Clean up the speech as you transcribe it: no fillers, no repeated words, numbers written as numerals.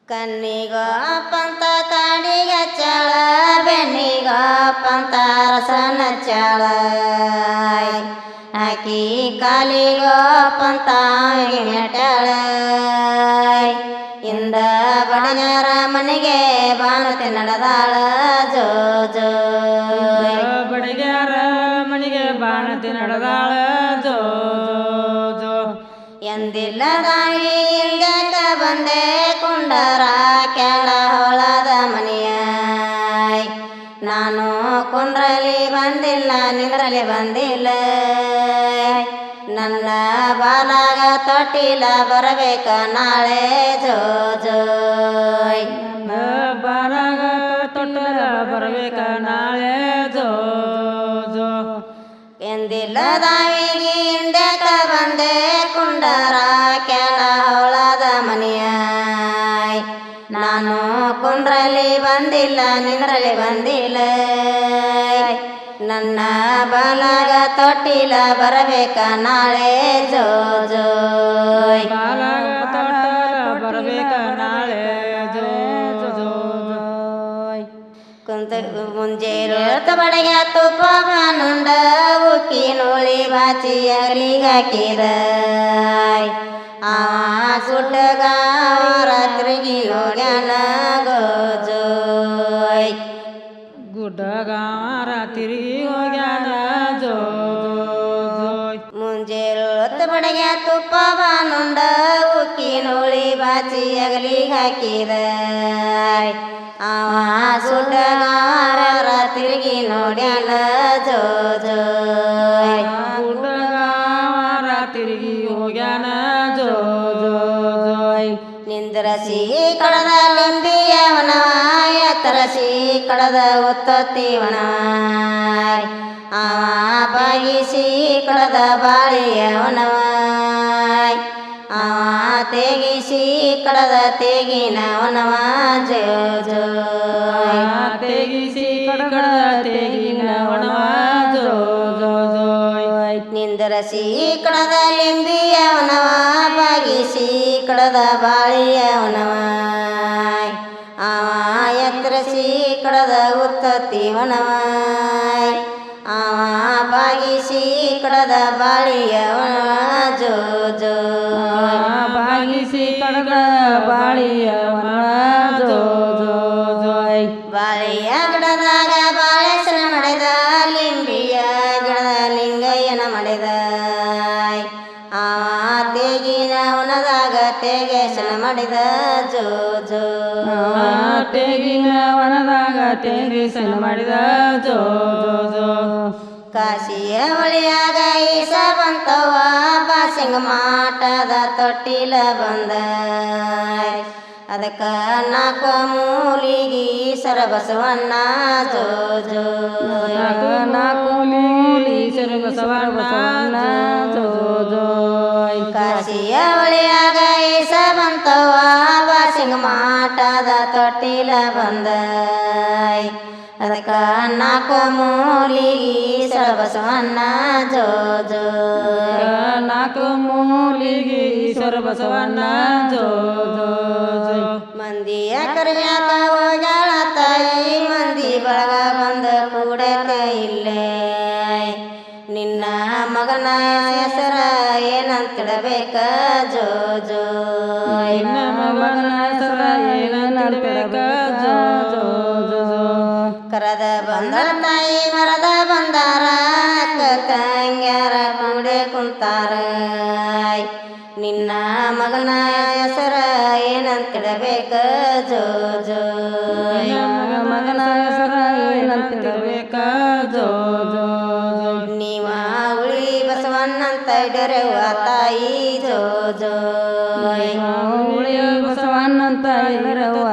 ಕಣ್ಣಿಗೋಪಂತ ಕಾಡಿಗೆ ಚಾಳ ಬೆನ್ನಿಗೋಪಂತ ರಸನ ಚಾಳ ಆಕಿ ಕಾಲಿಗೋಪಂತ ಮೆಟ್ಟಾಳ ಇಂದ ಬಡಜರ ಮನೆಗೆ ಬಾಣತೆ ನಡೆದಾಳ ಜೋ ಜೋ ಬಡಗ್ಯಾರ ಮನೆಗೆ ಬಾಣತಿ ನಡೆದಾಳ ಜೋ ಜೋ ಎಂದಿಲ್ಲದಾಗಿ ಇಂದಕ ಬಂದೆ ಕುಂಡರ ಕೆಳ ಹೊಳದ ಮನೆಯ ನಾನು ಕುಂಡ್ರಲಿ ಬಂದಿಲ್ಲ ನಿಂದ್ರಲಿ ಬಂದಿಲ್ಲ ನನ್ನ ಬಾಲಾಗ ತೊಟ್ಟಿಲ ಬರಬೇಕ ನಾಳೆ ಜೋ ಜೋಯ್ ಬಾರಾಗ ತೊಟ್ಟಲ ಬರಬೇಕ ನಾಳೆ ಜೋ ಜೋ ಎಂದಿಲ್ಲದಾವಿಗೆ ಇಂಡ್ಯಾಕ ಬಂದೆ ಕುಂಡರ ಕೆಳ ಹೊಳದ ಮನೆಯ ನಾನು ಕುಂಡ್ರಲಿ ಬಂದಿಲ್ಲ ನಿಂದ್ರಲಿ ಬಂದಿಲ್ಲ ನನ್ನ ಬಾಲಾಗ ತೊಟ್ಟಿಲ ಬರಬೇಕ ನಾಳೆ ಜೋ ಜೋಯ್ ಬಾಲಾಗ ತೊಟ್ಟಲ ಬರಬೇಕ ನಾಳೆ ಜೋ ಜೋ ಕುಂತ ಮುಂಜೇರು ಬಡಗ ತುಪ್ಪ ನುಂಡ ಉಕ್ಕಿ ನೋಳಿ ಬಾಚಿ ಅಗಲಿಗಾಕಿದ ಸುಟ್ಟಗ ರಾತ್ರಿಗೆ ಹೋಗ್ಯಾನ ಗೋಜೋಯ್ ಗುಡ್ಡಗ ರಾತ್ರಿ ಹೋಗ್ಯಾನ ಜೋ ಜೋಯ್ ಮುಂಜೇರು ಬಡಗ ತುಪ್ಪ ನುಂಡ ಉಕ್ಕಿ ನೋಳಿ ಬಾಚಿ ಅಗಲಿಗೆ ಹಾಕಿದ ಸುಟ್ಟಗಾರ ರಾತ್ರಿಗೆ ನೋಡ್ಯಾನ ಜೋ ಜೋಯ್ ಗುಡ್ಡಗ ರಾತ್ರಿ ಹೋಗ್ಯಾನ ಜೋ ಜೋ ಜೋಯ್ ನಿಂದ್ರಸಿ ಕಡದ ಲಿಂಬಿಯವನವ ಎತ್ತರಸಿ ಕಡದ ಒತ್ತೊತ್ತಿವನ ಬಾಗಿಸಿ ಕಡದ ಬಾಳಿಯವನವ ತೆಗಿಸಿ ಕಡದ ತೆಗಿನವನವ ಜೋ ಜೋ ತೆಗಿಸಿ ಕಡದ ತೆಗಿನವನವ ಜೋ ಜೋ ಜೋಯ್ ನಿಂದರಸಿ ಕಡದ ಲಿಂಬಿಯವನವ ಬಾಗಿಸಿ ಕಡದ ಬಾಳಿಯವನವ ಎತ್ತರಸಿ ಕಡದ ಉತ್ತತ್ತಿವನವ ಬಾಗಿಸಿ ಕಡದ ಬಾಳಿಯವನವ ಜೋ ಜೋ ಬಾಗಿಸಿ ಕಡದ ಬಾಳಿಯವನ ಜೋ ಜೋ ಜೋಯ್ ಬಾಳೆಯ ಗಿಡದಾಗ ಬಾಳೆಸನ ಮಾಡಿದ ಲಿಂಬಿಯ ಗಿಡದ ಲಿಂಗಯ್ಯನ ಮಾಡಿದ ತೇಗಿನ ವನದಾಗ ತೇಗೇಶನ ಮಾಡಿದ ಜೋ ಜೋ ತೆಗಿನ ವನದಾಗ ತೆಂಗಿಸನ ಮಾಡಿದ ಜೋ ಜೋ ಜೋ ಕಾಶಿಯ ಬಳಿಯಾಗ ಈಸ ಬಂತವ ಬಾಸಿಂಗ ಮಾಟದ ತೊಟ್ಟಿಲ ಬಂದ ಅದಕ್ಕ ನಾಲ್ಕು ಮೂಲಿಗಿ ಸರ ಬಸವಣ್ಣ ಜೋ ಜೋ ನಾಲ್ಕು ಮೂಲಿ ಸರ ಬಸವಣ್ಣ ಜೋ ಜೋಯ್ ಕಾಶಿಯ ಬಳಿಯಾಗ ಈಸ ಬಂತವ ಬಾಸಿಂಗ ಮಾಟದ ತೊಟ್ಟಿಲ ಬಂದ ಅದಕ್ಕ ನಾಲ್ಕು ಮೂಲಿಗಿ ಸರ ಬಸವಣ್ಣ ಜೋ ಜೋ ನಾಲ್ಕು ಮೂಲಿಗೆ ಈಶ್ವರ ಬಸವಣ್ಣ ಜೋ ಜೋ ಜೋ ಮಂದಿಯ ಕರ್ಯಾಕ ಹೋಗ್ಯಾಳ ತಾಯಿ ಮಂದಿ ಬಳಗ ಬಂದ ಕೂಡಕ ಇಲ್ಲೇ ನಿನ್ನ ಮಗನ ಹೆಸರ ಏನಂತಿಡಬೇಕ ಜೋ ಜೋ ನಿನ್ನ ಮಗನ ಹೆಸರ ಏನಂತಿಡಬೇಕ ಜೋ ಜೋ ಜೋ ಜೋ ಕರದ ಬಂದಳ ತಾಯಿ ಮರದ ಬಂದಾರ ಅಕ್ಕ ತಂಗ್ಯಾರ ಕೂಡೆ ಕುಂತಾರ ನಿನ್ನ ಮಗನ ಹೆಸರ ಏನಂತಿಡಬೇಕ ಜೋ ಜೋ ಮಗನ ಹೆಸರ ಏನಂತಿಡಬೇಕ ಜೋ ಜೋ ಜೋ ನೀವ ಉಳಿ ಬಸವಣ್ಣಂತ ಇಡರೆವ ತಾಯಿ ಜೋ ಜೋ ಉಳಿಯ ಬಸವಣ್ಣಂತ ಇರವ